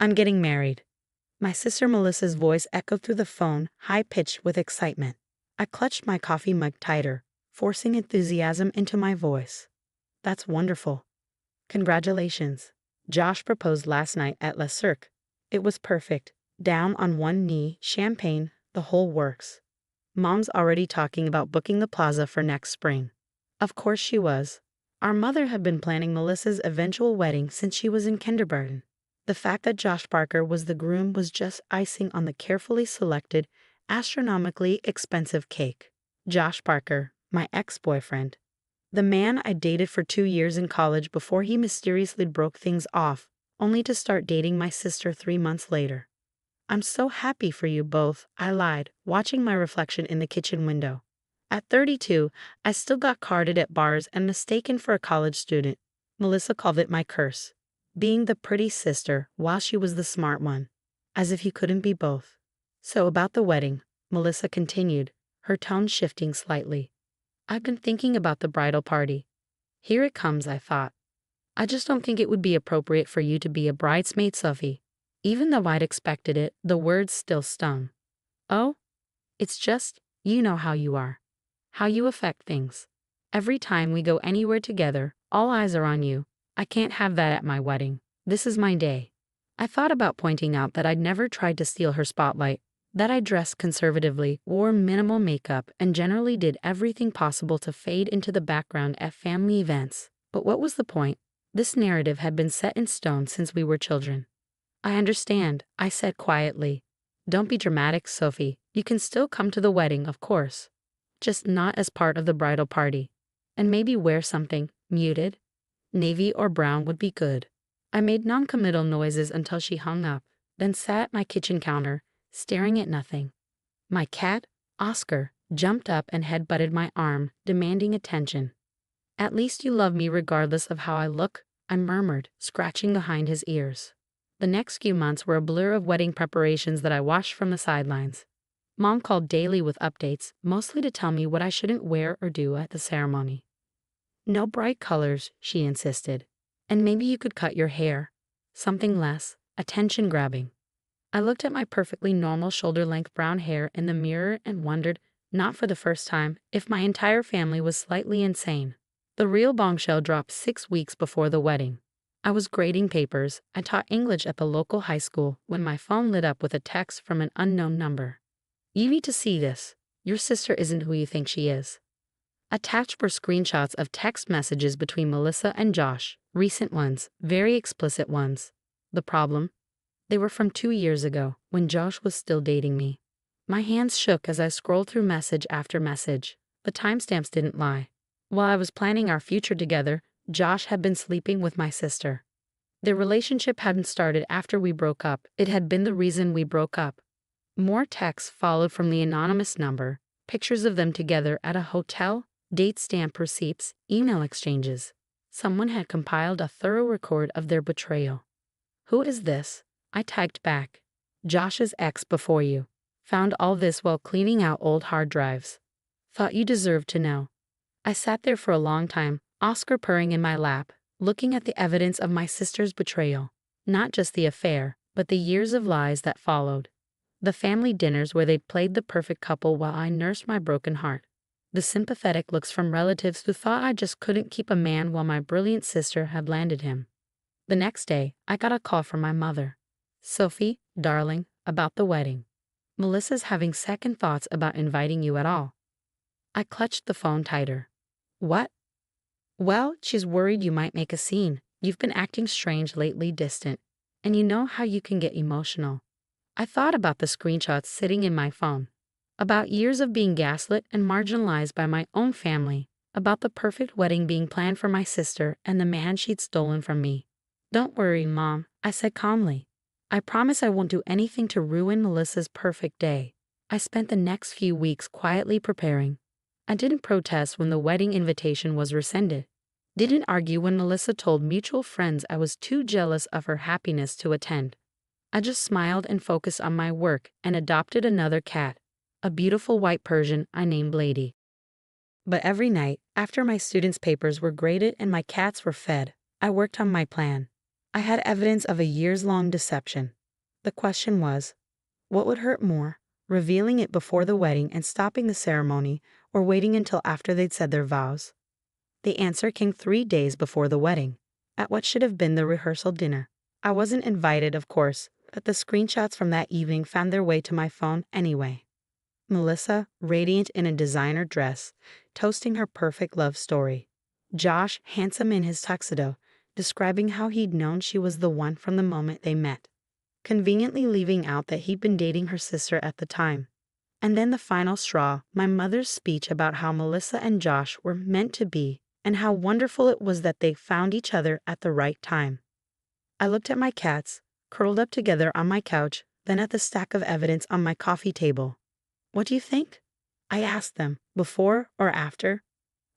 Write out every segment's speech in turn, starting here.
I'm getting married." My sister Melissa's voice echoed through the phone, high-pitched with excitement. I clutched my coffee mug tighter, forcing enthusiasm into my voice. "That's wonderful. Congratulations. Josh proposed last night at Le Cirque. It was perfect. Down on one knee, champagne, the whole works. Mom's already talking about booking the plaza for next spring." Of course she was. Our mother had been planning Melissa's eventual wedding since she was in kindergarten. The fact that Josh Parker was the groom was just icing on the carefully selected, astronomically expensive cake. Josh Parker, my ex-boyfriend. The man I dated for 2 years in college before he mysteriously broke things off, only to start dating my sister 3 months later. "I'm so happy for you both," I lied, watching my reflection in the kitchen window. At 32, I still got carded at bars and mistaken for a college student. Melissa called it my curse. Being the pretty sister while she was the smart one. As if you couldn't be both. "So about the wedding," Melissa continued, her tone shifting slightly. "I've been thinking about the bridal party. Here it comes, I thought. I just don't think it would be appropriate for you to be a bridesmaid, Sophie." Even though I'd expected it, the words still stung. "Oh? It's just, you know how you are. How you affect things. Every time we go anywhere together, all eyes are on you. I can't have that at my wedding. This is my day." I thought about pointing out that I'd never tried to steal her spotlight, that I dressed conservatively, wore minimal makeup, and generally did everything possible to fade into the background at family events. But what was the point? This narrative had been set in stone since we were children. "I understand," I said quietly. "Don't be dramatic, Sophie. You can still come to the wedding, of course. Just not as part of the bridal party. And maybe wear something muted. Navy or brown would be good." I made non-committal noises until she hung up, then sat at my kitchen counter, staring at nothing. My cat, Oscar, jumped up and head-butted my arm, demanding attention. "At least you love me regardless of how I look," I murmured, scratching behind his ears. The next few months were a blur of wedding preparations that I watched from the sidelines. Mom called daily with updates, mostly to tell me what I shouldn't wear or do at the ceremony. "No bright colors," she insisted. "And maybe you could cut your hair. Something less attention-grabbing." I looked at my perfectly normal shoulder-length brown hair in the mirror and wondered, not for the first time, if my entire family was slightly insane. The real bombshell dropped 6 weeks before the wedding. I was grading papers. I taught English at the local high school when my phone lit up with a text from an unknown number. "You need to see this. Your sister isn't who you think she is." Attached were screenshots of text messages between Melissa and Josh, recent ones, very explicit ones. The problem? They were from 2 years ago, when Josh was still dating me. My hands shook as I scrolled through message after message. The timestamps didn't lie. While I was planning our future together, Josh had been sleeping with my sister. Their relationship hadn't started after we broke up. It had been the reason we broke up. More texts followed from the anonymous number, pictures of them together at a hotel, date stamp receipts, email exchanges. Someone had compiled a thorough record of their betrayal. "Who is this?" I typed back. "Josh's ex before you. Found all this while cleaning out old hard drives. Thought you deserved to know." I sat there for a long time, Oscar purring in my lap, looking at the evidence of my sister's betrayal. Not just the affair, but the years of lies that followed. The family dinners where they'd played the perfect couple while I nursed my broken heart. The sympathetic looks from relatives who thought I just couldn't keep a man while my brilliant sister had landed him. The next day, I got a call from my mother. "Sophie, darling, about the wedding. Melissa's having second thoughts about inviting you at all." I clutched the phone tighter. "What?" "Well, she's worried you might make a scene. You've been acting strange lately, distant. And you know how you can get emotional." I thought about the screenshots sitting in my phone. About years of being gaslit and marginalized by my own family. About the perfect wedding being planned for my sister and the man she'd stolen from me. "Don't worry, Mom," I said calmly. "I promise I won't do anything to ruin Melissa's perfect day." I spent the next few weeks quietly preparing. I didn't protest when the wedding invitation was rescinded. Didn't argue when Melissa told mutual friends I was too jealous of her happiness to attend. I just smiled and focused on my work and adopted another cat, a beautiful white Persian I named Lady. But every night, after my students' papers were graded and my cats were fed, I worked on my plan. I had evidence of a years-long deception. The question was, what would hurt more, revealing it before the wedding and stopping the ceremony, or waiting until after they'd said their vows? The answer came 3 days before the wedding, at what should have been the rehearsal dinner. I wasn't invited, of course, but the screenshots from that evening found their way to my phone anyway. Melissa, radiant in a designer dress, toasting her perfect love story. Josh, handsome in his tuxedo, describing how he'd known she was the one from the moment they met, conveniently leaving out that he'd been dating her sister at the time. And then the final straw, my mother's speech about how Melissa and Josh were meant to be and how wonderful it was that they found each other at the right time. I looked at my cats, curled up together on my couch, then at the stack of evidence on my coffee table. What do you think? I asked them, before or after?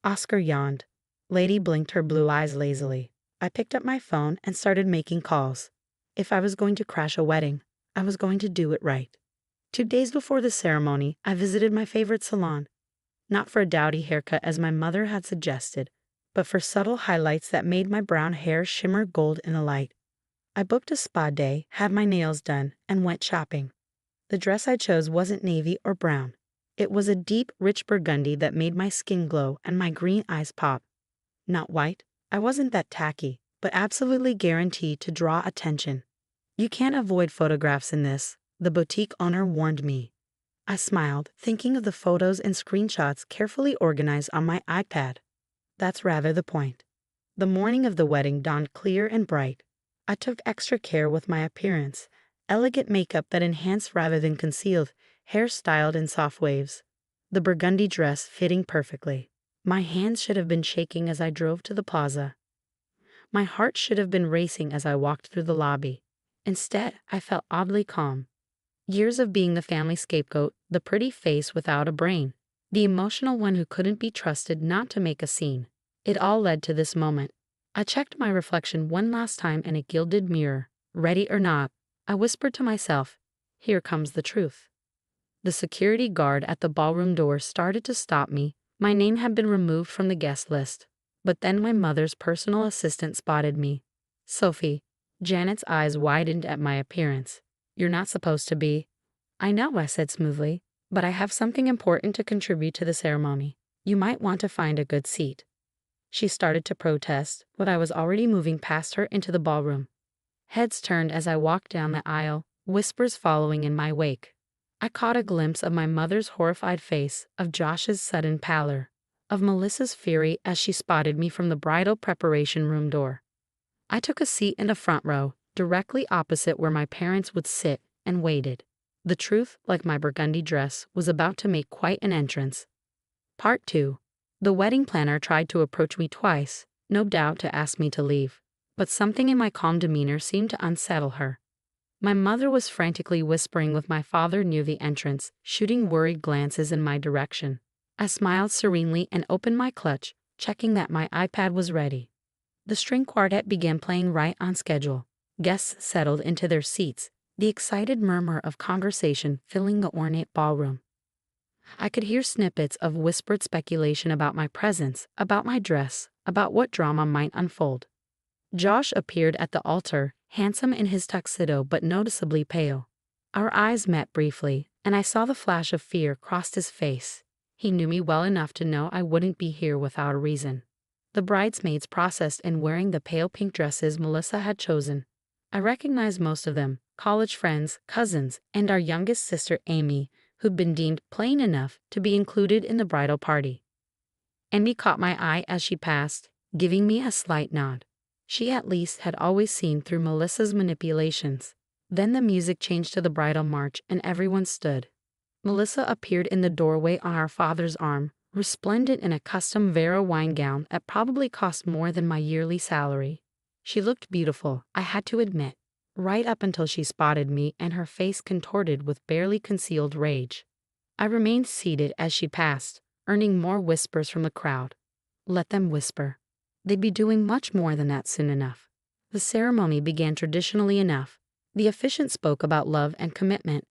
Oscar yawned. Lady blinked her blue eyes lazily. I picked up my phone and started making calls. If I was going to crash a wedding, I was going to do it right. 2 days before the ceremony, I visited my favorite salon. Not for a dowdy haircut as my mother had suggested, but for subtle highlights that made my brown hair shimmer gold in the light. I booked a spa day, had my nails done, and went shopping. The dress I chose wasn't navy or brown. It was a deep, rich burgundy that made my skin glow and my green eyes pop. Not white. I wasn't that tacky, but absolutely guaranteed to draw attention. You can't avoid photographs in this, the boutique owner warned me. I smiled, thinking of the photos and screenshots carefully organized on my iPad. That's rather the point. The morning of the wedding dawned clear and bright. I took extra care with my appearance. Elegant makeup that enhanced rather than concealed, hair styled in soft waves. The burgundy dress fitting perfectly. My hands should have been shaking as I drove to the plaza. My heart should have been racing as I walked through the lobby. Instead, I felt oddly calm. Years of being the family scapegoat, the pretty face without a brain, the emotional one who couldn't be trusted not to make a scene. It all led to this moment. I checked my reflection one last time in a gilded mirror. Ready or not, I whispered to myself, here comes the truth. The security guard at the ballroom door started to stop me. My name had been removed from the guest list. But then my mother's personal assistant spotted me. Sophie. Janet's eyes widened at my appearance. You're not supposed to be. I know, I said smoothly, but I have something important to contribute to the ceremony. You might want to find a good seat. She started to protest, but I was already moving past her into the ballroom. Heads turned as I walked down the aisle, whispers following in my wake. I caught a glimpse of my mother's horrified face, of Josh's sudden pallor, of Melissa's fury as she spotted me from the bridal preparation room door. I took a seat in the front row, directly opposite where my parents would sit, and waited. The truth, like my burgundy dress, was about to make quite an entrance. Part 2. The wedding planner tried to approach me twice, no doubt to ask me to leave, but something in my calm demeanor seemed to unsettle her. My mother was frantically whispering with my father near the entrance, shooting worried glances in my direction. I smiled serenely and opened my clutch, checking that my iPad was ready. The string quartet began playing right on schedule. Guests settled into their seats, the excited murmur of conversation filling the ornate ballroom. I could hear snippets of whispered speculation about my presence, about my dress, about what drama might unfold. Josh appeared at the altar, handsome in his tuxedo but noticeably pale. Our eyes met briefly, and I saw the flash of fear cross his face. He knew me well enough to know I wouldn't be here without a reason. The bridesmaids processed in wearing the pale pink dresses Melissa had chosen. I recognized most of them, college friends, cousins, and our youngest sister Amy, who'd been deemed plain enough to be included in the bridal party. Amy caught my eye as she passed, giving me a slight nod. She at least had always seen through Melissa's manipulations. Then the music changed to the bridal march and everyone stood. Melissa appeared in the doorway on our father's arm, resplendent in a custom Vera wine gown that probably cost more than my yearly salary. She looked beautiful, I had to admit, right up until she spotted me and her face contorted with barely concealed rage. I remained seated as she passed, earning more whispers from the crowd. Let them whisper. They'd be doing much more than that soon enough. The ceremony began traditionally enough. The officiant spoke about love and commitment,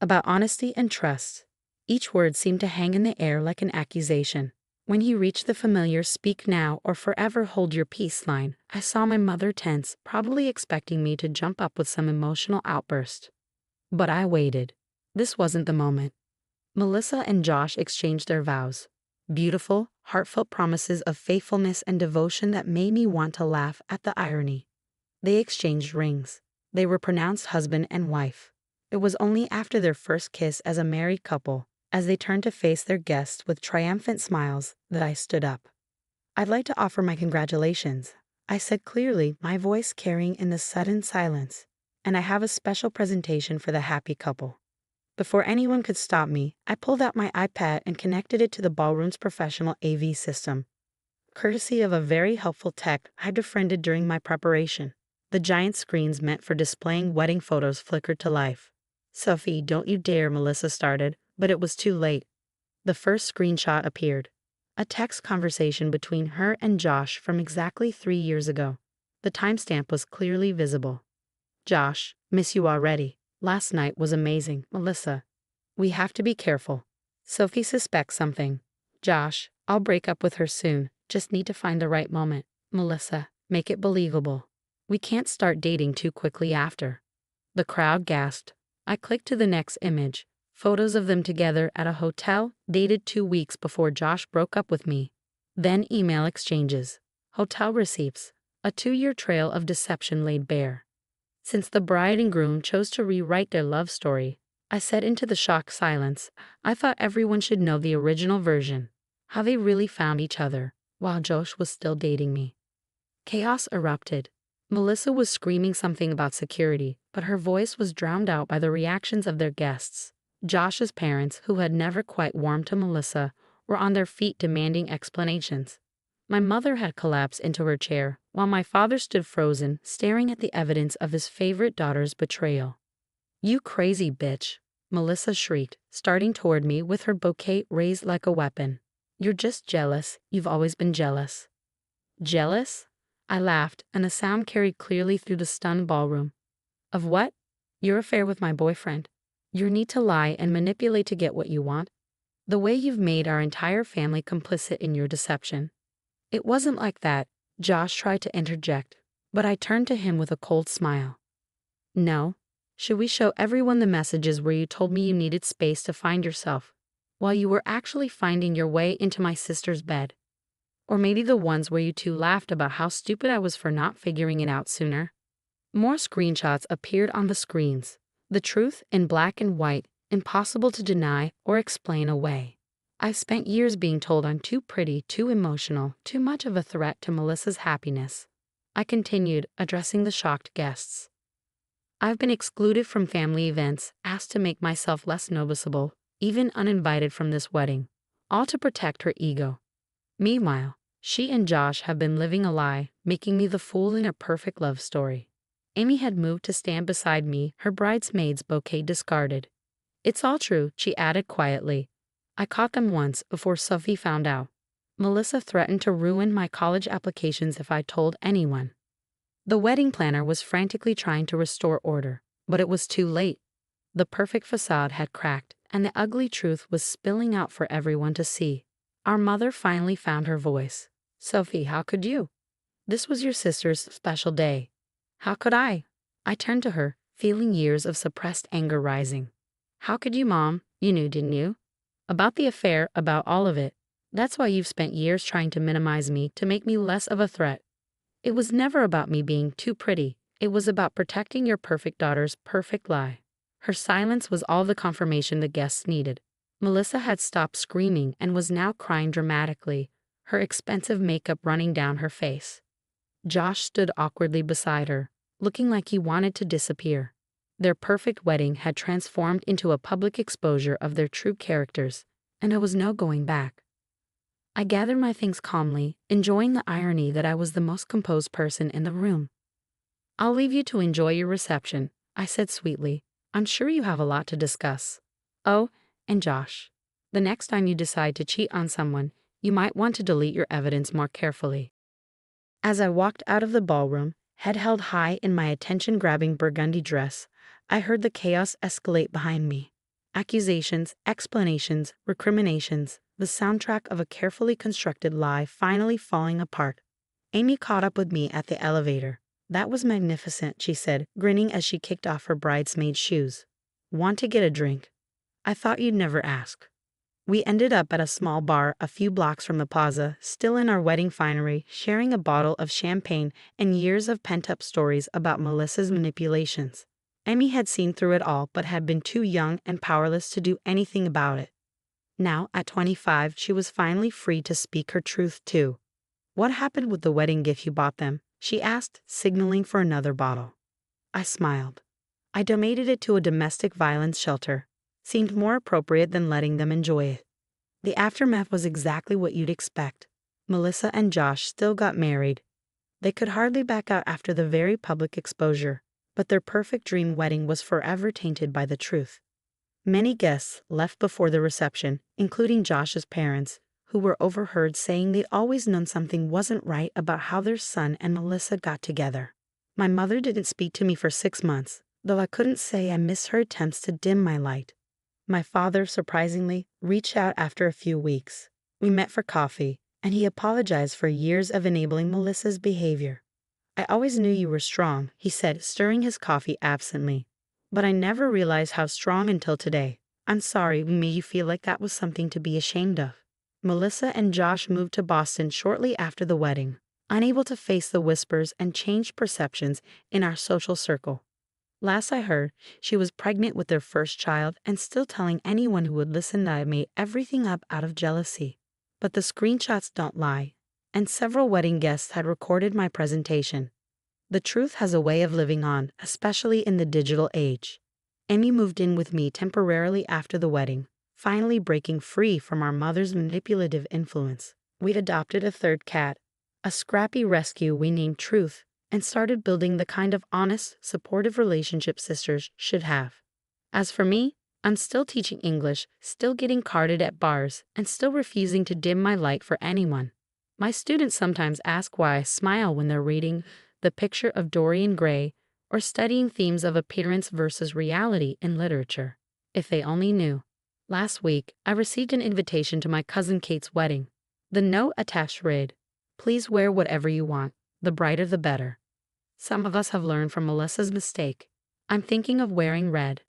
about honesty and trust. Each word seemed to hang in the air like an accusation. When he reached the familiar "speak now or forever hold your peace" line, I saw my mother tense, probably expecting me to jump up with some emotional outburst. But I waited. This wasn't the moment. Melissa and Josh exchanged their vows. Beautiful, heartfelt promises of faithfulness and devotion that made me want to laugh at the irony. They exchanged rings. They were pronounced husband and wife. It was only after their first kiss as a married couple, as they turned to face their guests with triumphant smiles, that I stood up. "I'd like to offer my congratulations," I said clearly, my voice carrying in the sudden silence. "And I have a special presentation for the happy couple." Before anyone could stop me, I pulled out my iPad and connected it to the ballroom's professional AV system. Courtesy of a very helpful tech I'd befriended during my preparation, the giant screens meant for displaying wedding photos flickered to life. "Sophie, don't you dare," Melissa started, but it was too late. The first screenshot appeared. A text conversation between her and Josh from exactly 3 years ago. The timestamp was clearly visible. "Josh, miss you already. Last night was amazing, Melissa. We have to be careful. Sophie suspects something. Josh, I'll break up with her soon. Just need to find the right moment. Melissa, make it believable. We can't start dating too quickly after." The crowd gasped. I clicked to the next image. Photos of them together at a hotel, dated 2 weeks before Josh broke up with me. Then email exchanges. Hotel receipts. A 2-year trail of deception laid bare. Since the bride and groom chose to rewrite their love story, I said into the shocked silence, I thought everyone should know the original version. How they really found each other, while Josh was still dating me. Chaos erupted. Melissa was screaming something about security, but her voice was drowned out by the reactions of their guests. Josh's parents, who had never quite warmed to Melissa, were on their feet demanding explanations. My mother had collapsed into her chair, while my father stood frozen, staring at the evidence of his favorite daughter's betrayal. "You crazy bitch," Melissa shrieked, starting toward me with her bouquet raised like a weapon. "You're just jealous. You've always been jealous." "Jealous?" I laughed, and the sound carried clearly through the stunned ballroom. "Of what?" "Your affair with my boyfriend. Your need to lie and manipulate to get what you want. The way you've made our entire family complicit in your deception." "It wasn't like that," Josh tried to interject, but I turned to him with a cold smile. "No. Should we show everyone the messages where you told me you needed space to find yourself, while you were actually finding your way into my sister's bed? Or maybe the ones where you two laughed about how stupid I was for not figuring it out sooner?" More screenshots appeared on the screens. The truth in black and white, impossible to deny or explain away. I've spent years being told I'm too pretty, too emotional, too much of a threat to Melissa's happiness. I continued, addressing the shocked guests. I've been excluded from family events, asked to make myself less noticeable, even uninvited from this wedding, all to protect her ego. Meanwhile, she and Josh have been living a lie, making me the fool in a perfect love story. Amy had moved to stand beside me, her bridesmaid's bouquet discarded. "It's all true," she added quietly. "I caught them once before Sophie found out. Melissa threatened to ruin my college applications if I told anyone." The wedding planner was frantically trying to restore order, but it was too late. The perfect facade had cracked, and the ugly truth was spilling out for everyone to see. Our mother finally found her voice. "Sophie, how could you? This was your sister's special day. How could I?" I turned to her, feeling years of suppressed anger rising. "How could you, Mom? You knew, didn't you? About the affair, about all of it. That's why you've spent years trying to minimize me, to make me less of a threat. It was never about me being too pretty. It was about protecting your perfect daughter's perfect lie." Her silence was all the confirmation the guests needed. Melissa had stopped screaming and was now crying dramatically, her expensive makeup running down her face. Josh stood awkwardly beside her, looking like he wanted to disappear. Their perfect wedding had transformed into a public exposure of their true characters, and there was no going back. I gathered my things calmly, enjoying the irony that I was the most composed person in the room. "I'll leave you to enjoy your reception," I said sweetly. "I'm sure you have a lot to discuss. Oh, and Josh, the next time you decide to cheat on someone, you might want to delete your evidence more carefully." As I walked out of the ballroom, head held high in my attention-grabbing burgundy dress, I heard the chaos escalate behind me. Accusations, explanations, recriminations, the soundtrack of a carefully constructed lie finally falling apart. Amy caught up with me at the elevator. "That was magnificent," she said, grinning as she kicked off her bridesmaid shoes. "Want to get a drink?" "I thought you'd never ask." We ended up at a small bar a few blocks from the plaza, still in our wedding finery, sharing a bottle of champagne and years of pent-up stories about Melissa's manipulations. Amy had seen through it all but had been too young and powerless to do anything about it. Now, at 25, she was finally free to speak her truth too. "What happened with the wedding gift you bought them?" she asked, signaling for another bottle. I smiled. "I donated it to a domestic violence shelter. Seemed more appropriate than letting them enjoy it." The aftermath was exactly what you'd expect. Melissa and Josh still got married. They could hardly back out after the very public exposure, but their perfect dream wedding was forever tainted by the truth. Many guests left before the reception, including Josh's parents, who were overheard saying they'd always known something wasn't right about how their son and Melissa got together. My mother didn't speak to me for 6 months, though I couldn't say I missed her attempts to dim my light. My father, surprisingly, reached out after a few weeks. We met for coffee, and he apologized for years of enabling Melissa's behavior. "I always knew you were strong," he said, stirring his coffee absently. "But I never realized how strong until today. I'm sorry we made you feel like that was something to be ashamed of." Melissa and Josh moved to Boston shortly after the wedding, unable to face the whispers and changed perceptions in our social circle. Last I heard, she was pregnant with their first child and still telling anyone who would listen that I made everything up out of jealousy. But the screenshots don't lie, and several wedding guests had recorded my presentation. The truth has a way of living on, especially in the digital age. Amy moved in with me temporarily after the wedding, finally breaking free from our mother's manipulative influence. We'd adopted a third cat, a scrappy rescue we named Truth, and started building the kind of honest, supportive relationship sisters should have. As for me, I'm still teaching English, still getting carded at bars, and still refusing to dim my light for anyone. My students sometimes ask why I smile when they're reading The Picture of Dorian Gray or studying themes of appearance versus reality in literature. If they only knew. Last week, I received an invitation to my cousin Kate's wedding. The note attached read, "Please wear whatever you want, the brighter the better." Some of us have learned from Melissa's mistake. I'm thinking of wearing red.